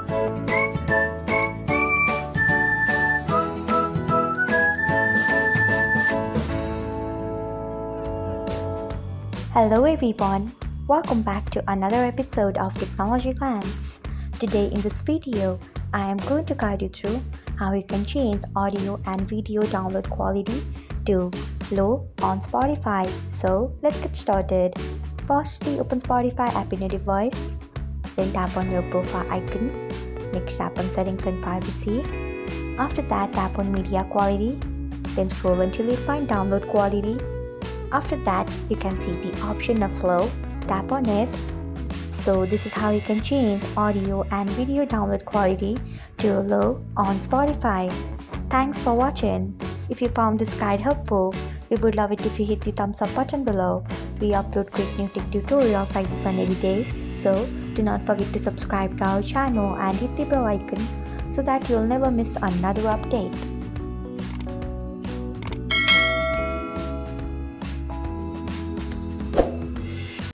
Hello everyone, welcome back to another episode of Technologyglance. Today in this video, I am going to guide you through how you can change audio and video download quality to low on Spotify. So let's get started. Firstly, open Spotify app in your device, then tap on your profile icon. Next, tap on settings and privacy. After that, tap on media quality, then scroll until you find download quality. After that, you can see the option of low, tap on it. So this is how you can change audio and video download quality to low on Spotify. Thanks for watching. If you found this guide helpful, we would love it if you hit the thumbs up button below. We upload great new tech tutorials like this one every day. So do not forget to subscribe to our channel and hit the bell icon so that you'll never miss another update.